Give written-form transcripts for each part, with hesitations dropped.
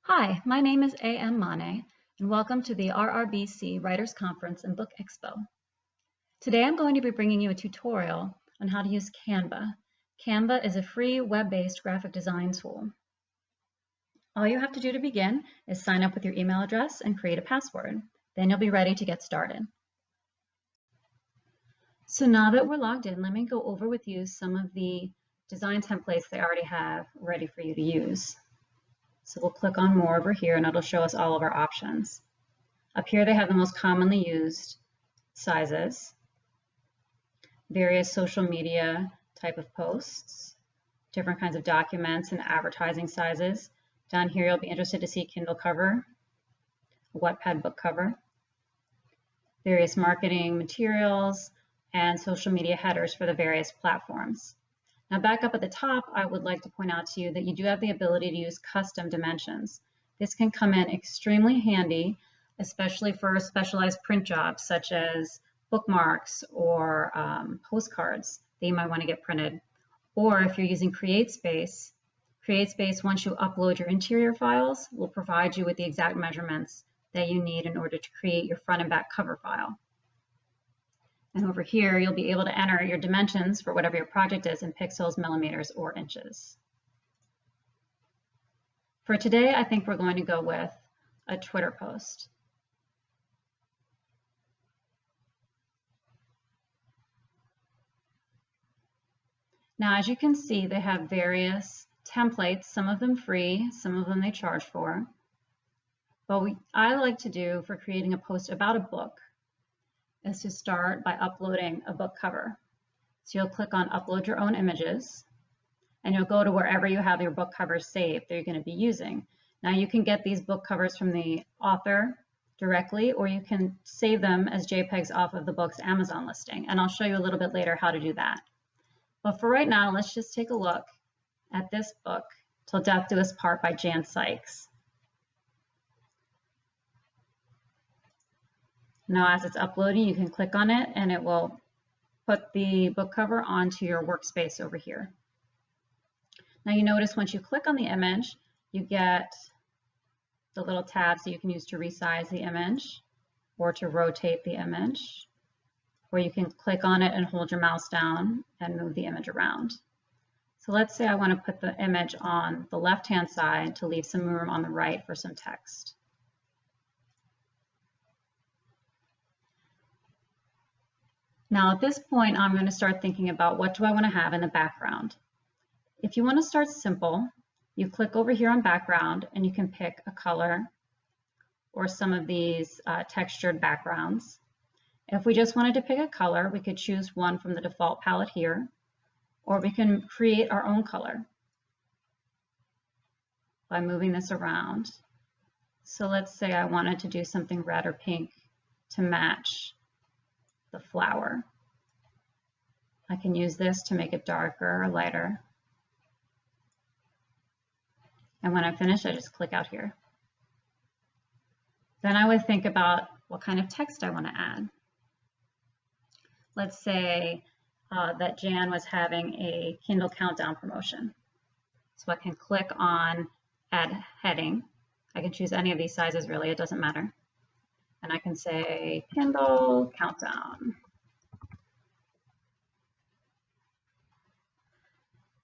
Hi, my name is A.M. Mane, and welcome to the RRBC Writers Conference and Book Expo. Today I'm going to be bringing you a tutorial on how to use Canva. Canva is a free web-based graphic design tool. All you have to do to begin is sign up with your email address and create a password. Then you'll be ready to get started. So now that we're logged in, let me go over with you some of the design templates they already have ready for you to use. So we'll click on more over here and it'll show us all of our options. Up here they have the most commonly used sizes, various social media type of posts, different kinds of documents and advertising sizes. Down here you'll be interested to see Kindle cover, a Wattpad book cover, various marketing materials, and social media headers for the various platforms. Now back up at the top, I would like to point out to you that you do have the ability to use custom dimensions. This can come in extremely handy, especially for specialized print jobs such as bookmarks or postcards that you might want to get printed. Or if you're using CreateSpace, once you upload your interior files, will provide you with the exact measurements that you need in order to create your front and back cover file. And over here, you'll be able to enter your dimensions for whatever your project is in pixels, millimeters, or inches. For today, I think we're going to go with a Twitter post. Now, as you can see, they have various templates, some of them free, some of them they charge for. But what I like to do for creating a post about a book is to start by uploading a book cover. So you'll click on Upload Your Own Images, and you'll go to wherever you have your book covers saved that you're going to be using. Now you can get these book covers from the author directly, or you can save them as JPEGs off of the book's Amazon listing, and I'll show you a little bit later how to do that. But for right now, let's just take a look at this book, Till Death Do Us Part by Jan Sykes. Now as it's uploading, you can click on it and it will put the book cover onto your workspace over here. Now you notice once you click on the image, you get the little tabs that you can use to resize the image or to rotate the image, or you can click on it and hold your mouse down and move the image around. So let's say I want to put the image on the left-hand side to leave some room on the right for some text. Now at this point, I'm going to start thinking about what do I want to have in the background. If you want to start simple, you click over here on background and you can pick a color or some of these textured backgrounds. If we just wanted to pick a color, we could choose one from the default palette here, or we can create our own color by moving this around. So let's say I wanted to do something red or pink to match the flower. I can use this to make it darker or lighter. And when I'm finished, I just click out here. Then I would think about what kind of text I want to add. Let's say that Jan was having a Kindle countdown promotion. So I can click on Add Heading. I can choose any of these sizes really, it doesn't matter. And I can say Kindle countdown.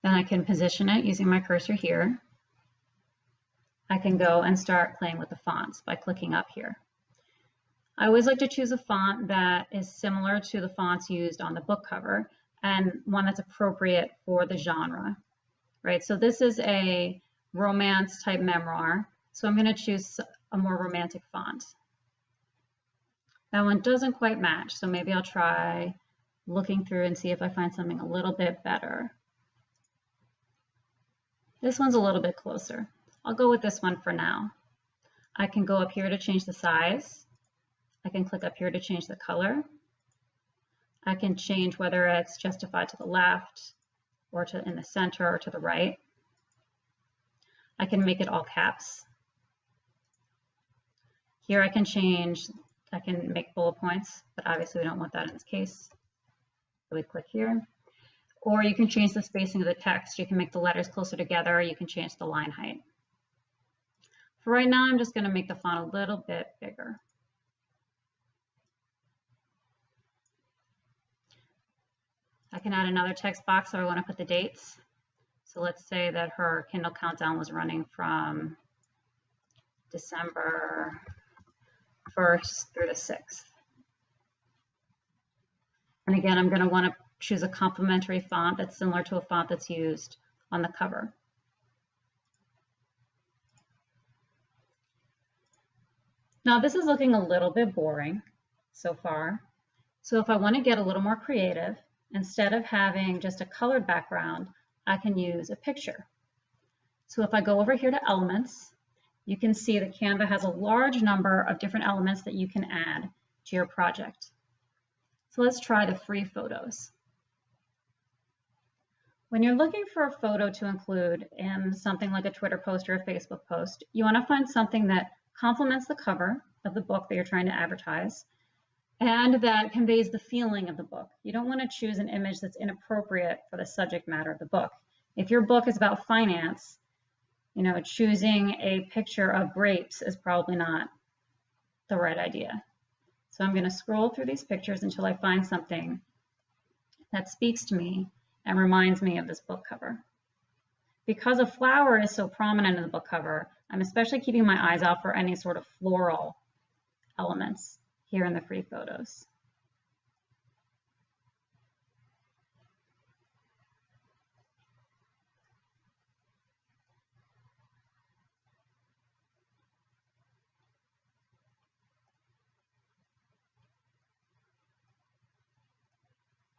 Then I can position it using my cursor here. I can go and start playing with the fonts by clicking up here. I always like to choose a font that is similar to the fonts used on the book cover and one that's appropriate for the genre, right? So this is a romance type memoir, so I'm going to choose a more romantic font. That one doesn't quite match, so maybe I'll try looking through and see if I find something a little bit better. This one's a little bit closer. I'll go with this one for now. I can go up here to change the size. I can click up here to change the color. I can change whether it's justified to the left or in the center or to the right. I can make it all caps. Here I can make bullet points, but obviously we don't want that in this case. So we click here. Or you can change the spacing of the text. You can make the letters closer together, or you can change the line height. For right now, I'm just going to make the font a little bit bigger. I can add another text box if I want to put the dates. So let's say that her Kindle Countdown was running from December 1st through the 6th. And again, I'm going to want to choose a complementary font that's similar to a font that's used on the cover. Now this is looking a little bit boring so far. So if I want to get a little more creative, instead of having just a colored background, I can use a picture. So if I go over here to Elements, you can see that Canva has a large number of different elements that you can add to your project. So let's try the free photos. When you're looking for a photo to include in something like a Twitter post or a Facebook post, you want to find something that complements the cover of the book that you're trying to advertise and that conveys the feeling of the book. You don't want to choose an image that's inappropriate for the subject matter of the book. If your book is about finance, choosing a picture of grapes is probably not the right idea. So I'm going to scroll through these pictures until I find something that speaks to me and reminds me of this book cover. Because a flower is so prominent in the book cover, I'm especially keeping my eyes out for any sort of floral elements here in the free photos.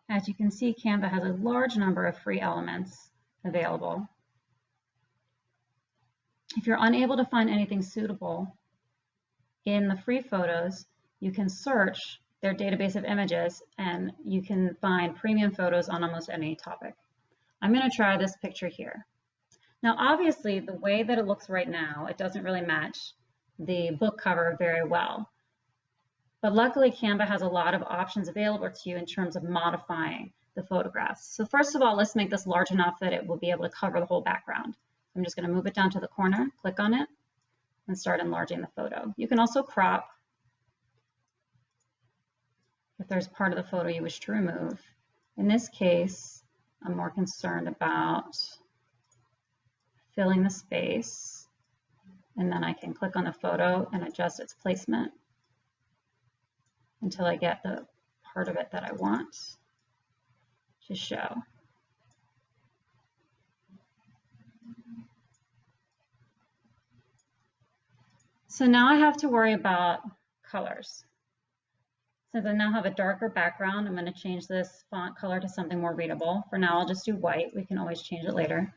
As you can see, Canva has a large number of free elements available. If you're unable to find anything suitable in the free photos, you can search their database of images and you can find premium photos on almost any topic. I'm going to try this picture here. Now, obviously, the way that it looks right now, it doesn't really match the book cover very well. But luckily, Canva has a lot of options available to you in terms of modifying the photographs. So first of all, let's make this large enough that it will be able to cover the whole background. I'm just going to move it down to the corner, click on it, and start enlarging the photo. You can also crop if there's part of the photo you wish to remove. In this case, I'm more concerned about filling the space, and then I can click on the photo and adjust its placement until I get the part of it that I want to show. So now I have to worry about colors. Since I now have a darker background, I'm going to change this font color to something more readable. For now, I'll just do white. We can always change it later.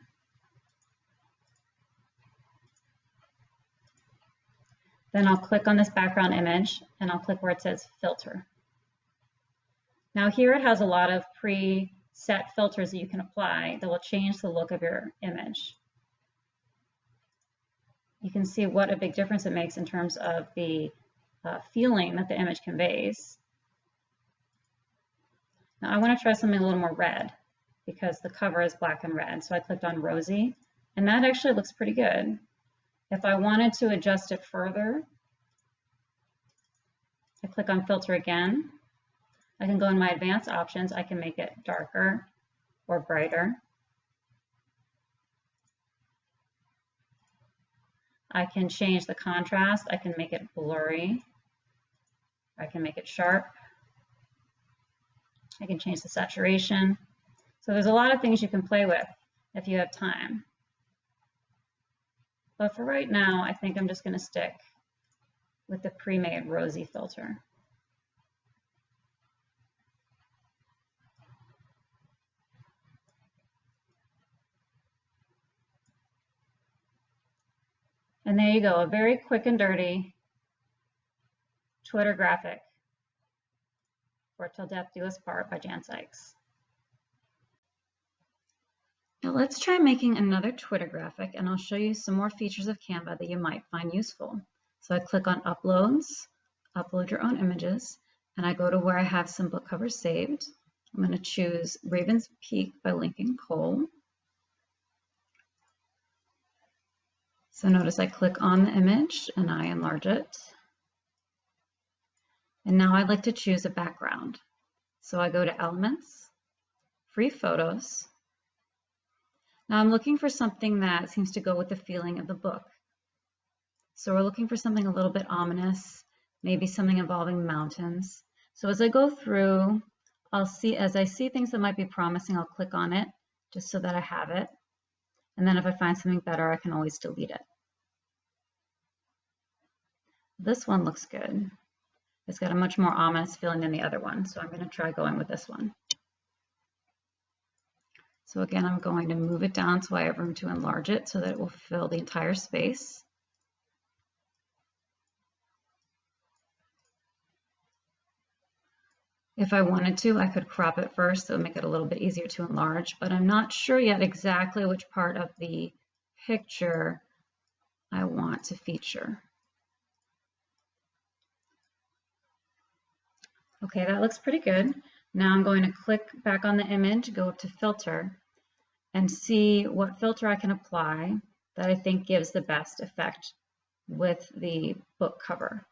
Then I'll click on this background image and I'll click where it says filter. Now here it has a lot of preset filters that you can apply that will change the look of your image. You can see what a big difference it makes in terms of the feeling that the image conveys. Now I want to try something a little more red because the cover is black and red. So I clicked on rosy and that actually looks pretty good. If I wanted to adjust it further, I click on filter again. I can go in my advanced options. I can make it darker or brighter. I can change the contrast. I can make it blurry. I can make it sharp. I can change the saturation. So there's a lot of things you can play with if you have time. But for right now, I think I'm just going to stick with the pre-made rosy filter. And there you go, a very quick and dirty Twitter graphic for Till Death Do Us Part by Jan Sykes. Now let's try making another Twitter graphic and I'll show you some more features of Canva that you might find useful. So I click on Uploads, Upload Your Own Images, and I go to where I have some book covers saved. I'm going to choose Raven's Peak by Lincoln Cole. So notice I click on the image and I enlarge it. And now I'd like to choose a background. So I go to Elements, Free Photos. Now I'm looking for something that seems to go with the feeling of the book. So we're looking for something a little bit ominous, maybe something involving mountains. So as I go through, as I see things that might be promising, I'll click on it just so that I have it. And then if I find something better, I can always delete it. This one looks good. It's got a much more ominous feeling than the other one, so I'm going to try going with this one. So again, I'm going to move it down so I have room to enlarge it so that it will fill the entire space. If I wanted to, I could crop it first, so make it a little bit easier to enlarge, but I'm not sure yet exactly which part of the picture I want to feature. Okay, that looks pretty good. Now I'm going to click back on the image, go up to Filter, and see what filter I can apply that I think gives the best effect with the book cover.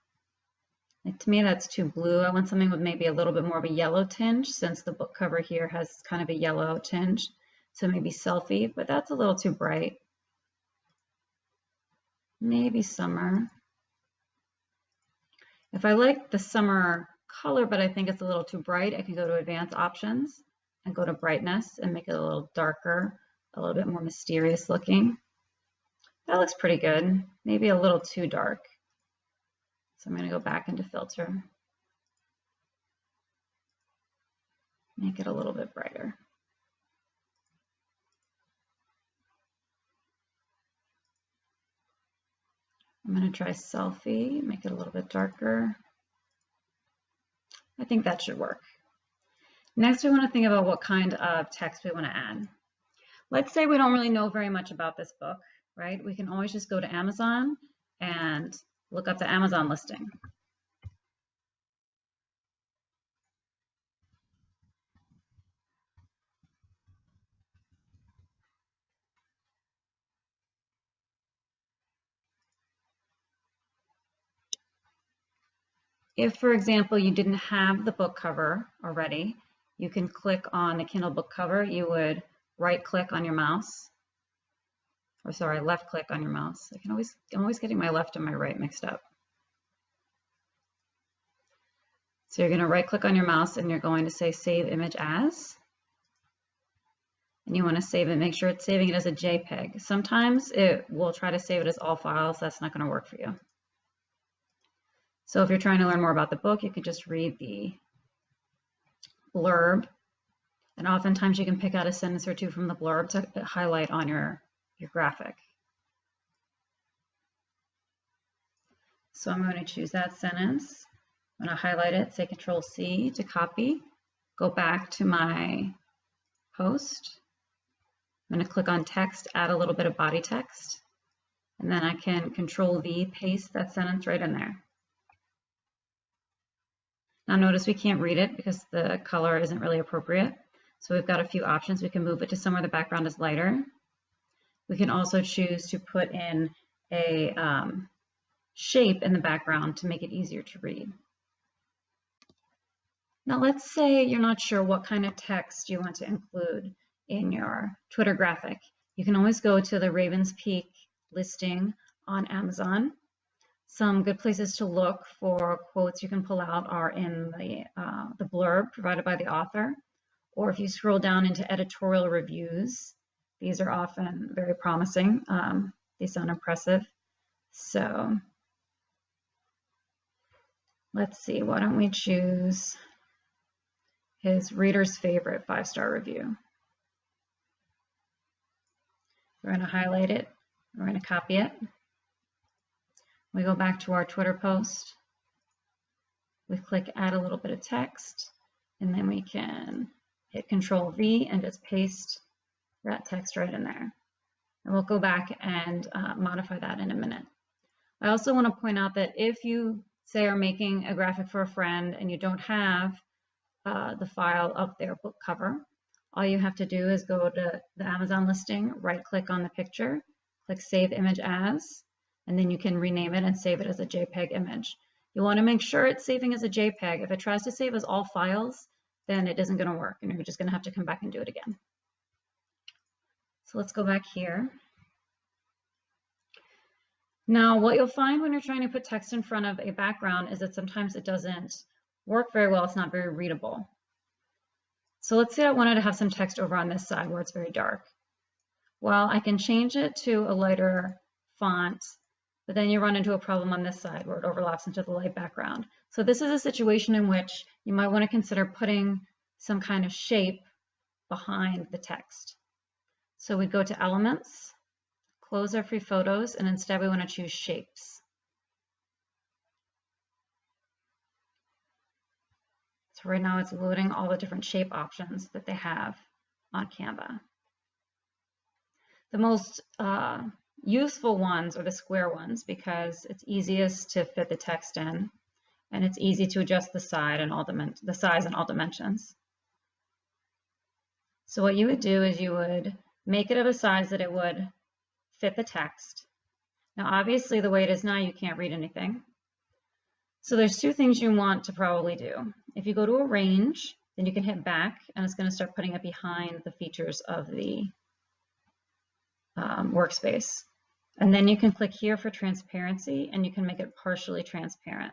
Like, to me, that's too blue. I want something with maybe a little bit more of a yellow tinge, since the book cover here has kind of a yellow tinge. So maybe selfie, but that's a little too bright. Maybe summer. If I like the summer color, but I think it's a little too bright, I can go to Advanced Options and go to Brightness and make it a little darker, a little bit more mysterious looking. That looks pretty good. Maybe a little too dark. So I'm going to go back into Filter. Make it a little bit brighter. I'm going to try Selfie, make it a little bit darker. I think that should work. Next, we want to think about what kind of text we want to add. Let's say we don't really know very much about this book, right? We can always just go to Amazon and look up the Amazon listing. If, for example, you didn't have the book cover already, you can click on the Kindle book cover. You would right-click on your mouse, or sorry, left-click on your mouse. I'm always getting my left and my right mixed up. So you're going to right-click on your mouse and you're going to say Save Image As. And you want to save it, make sure it's saving it as a JPEG. Sometimes it will try to save it as all files. That's not going to work for you. So if you're trying to learn more about the book, you can just read the blurb. And oftentimes you can pick out a sentence or two from the blurb to highlight on your graphic. So I'm going to choose that sentence. I'm going to highlight it, say Control-C to copy, go back to my post. I'm going to click on text, add a little bit of body text, and then I can Control-V, paste that sentence right in there. Now notice we can't read it because the color isn't really appropriate. So we've got a few options. We can move it to somewhere the background is lighter. We can also choose to put in a shape in the background to make it easier to read. Now let's say you're not sure what kind of text you want to include in your Twitter graphic. You can always go to the Ravens Peak listing on Amazon. Some good places to look for quotes you can pull out are in the blurb provided by the author, or if you scroll down into editorial reviews, these are often very promising. They sound impressive. So let's see, why don't we choose his reader's favorite 5-star review. We're going to highlight it. We're going to copy it. We go back to our Twitter post. We click add a little bit of text, and then we can hit Control-V and just paste that text right in there. And we'll go back and modify that in a minute. I also want to point out that if you say are making a graphic for a friend and you don't have the file of their book cover, all you have to do is go to the Amazon listing, right-click on the picture, Click Save Image As, and then you can rename it and save it as a JPEG image. You want to make sure it's saving as a JPEG. If it tries to save as all files, then it isn't going to work, and you're just going to have to come back and do it again. So let's go back here. Now, what you'll find when you're trying to put text in front of a background is that sometimes it doesn't work very well. It's not very readable. So let's say I wanted to have some text over on this side where it's very dark. Well, I can change it to a lighter font, but then you run into a problem on this side where it overlaps into the light background. So this is a situation in which you might want to consider putting some kind of shape behind the text. So we'd go to Elements, close our free photos, and instead we want to choose Shapes. So right now it's loading all the different shape options that they have on Canva. The most useful ones are the square ones because it's easiest to fit the text in, and it's easy to adjust the size and all dimensions. So what you would do is you would make it of a size that it would fit the text. Now obviously the way it is now you can't read anything. So there's two things you want to probably do. If you go to Arrange, then you can hit back and it's going to start putting it behind the features of the workspace. And then you can click here for transparency and you can make it partially transparent.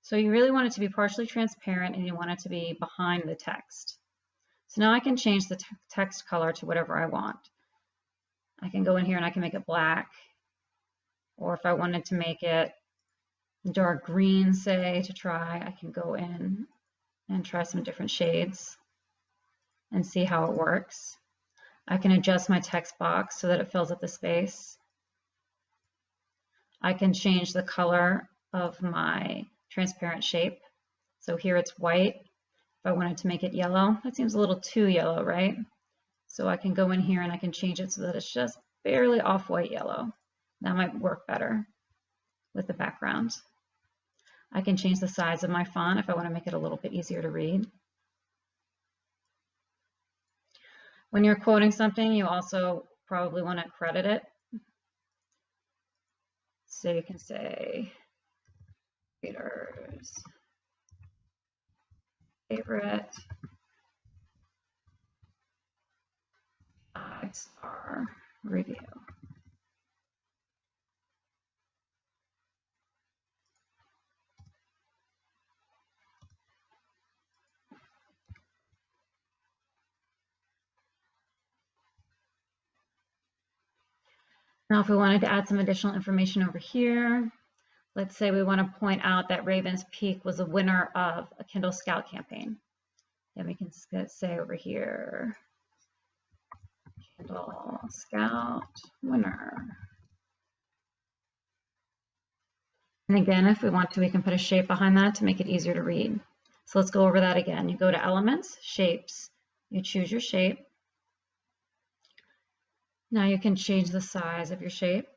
So you really want it to be partially transparent and you want it to be behind the text. So now I can change the text color to whatever I want. I can go in here and I can make it black, or if I wanted to make it dark green, say, to try, I can go in and try some different shades and see how it works. I can adjust my text box so that it fills up the space. I can change the color of my transparent shape. So here it's white. If I wanted to make it yellow, that seems a little too yellow, right? So I can go in here and I can change it so that it's just barely off-white yellow. That might work better with the background. I can change the size of my font if I want to make it a little bit easier to read. When you're quoting something, you also probably want to credit it. So you can say, reader's favorite 5-star review. Now, if we wanted to add some additional information over here, let's say we want to point out that Raven's Peak was a winner of a Kindle Scout campaign. Then we can say over here, Kindle Scout winner. And again, if we want to, we can put a shape behind that to make it easier to read. So let's go over that again. You go to Elements, Shapes, you choose your shape. Now you can change the size of your shape.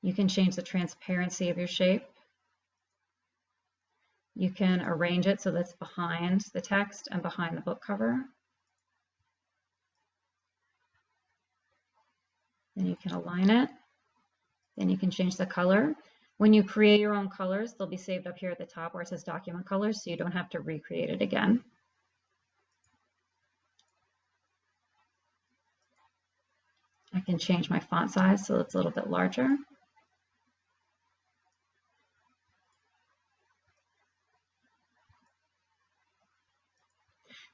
You can change the transparency of your shape. You can arrange it so that's behind the text and behind the book cover. Then you can align it. Then you can change the color. When you create your own colors, they'll be saved up here at the top where it says Document Colors, so you don't have to recreate it again. I can change my font size so it's a little bit larger.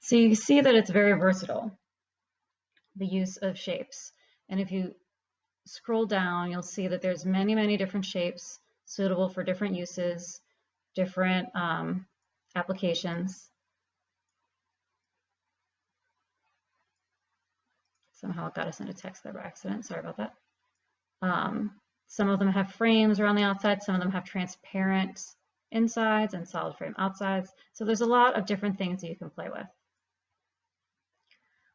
So you see that it's very versatile, the use of shapes. And if you scroll down, you'll see that there's many, many different shapes suitable for different uses, different applications. Somehow it got us into text there by accident. Sorry about that. Some of them have frames around the outside. Some of them have transparent insides and solid frame outsides. So there's a lot of different things that you can play with.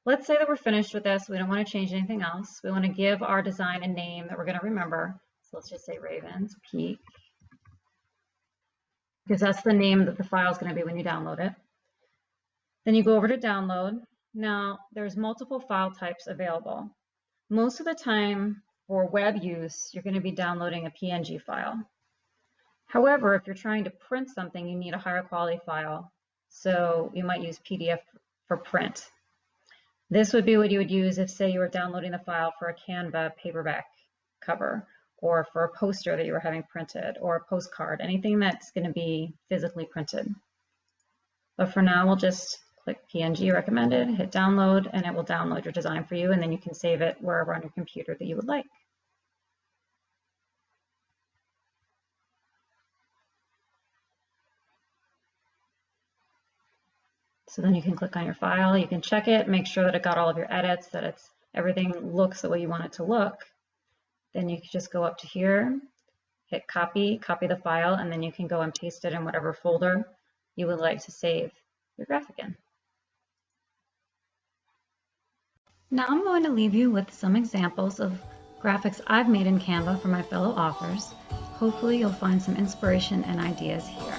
Let's say that we're finished with this. We don't want to change anything else. We want to give our design a name that we're going to remember. So let's just say Raven's Peak, because that's the name that the file is going to be when you download it. Then you go over to download. Now there's multiple file types available. Most of the time for web use, you're going to be downloading a PNG file. However, if you're trying to print something, you need a higher quality file. So you might use PDF for print. This would be what you would use if, say, you were downloading the file for a Canva paperback cover, or for a poster that you were having printed, or a postcard, anything that's going to be physically printed. But for now, we'll just click PNG recommended, hit download, and it will download your design for you, and then you can save it wherever on your computer that you would like. So then you can click on your file, you can check it, make sure that it got all of your edits, that everything looks the way you want it to look. Then you can just go up to here, hit copy the file, and then you can go and paste it in whatever folder you would like to save your graphic in. Now I'm going to leave you with some examples of graphics I've made in Canva for my fellow authors. Hopefully you'll find some inspiration and ideas here.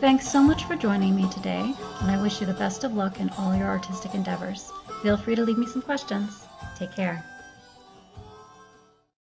Thanks so much for joining me today, and I wish you the best of luck in all your artistic endeavors. Feel free to leave me some questions. Take care.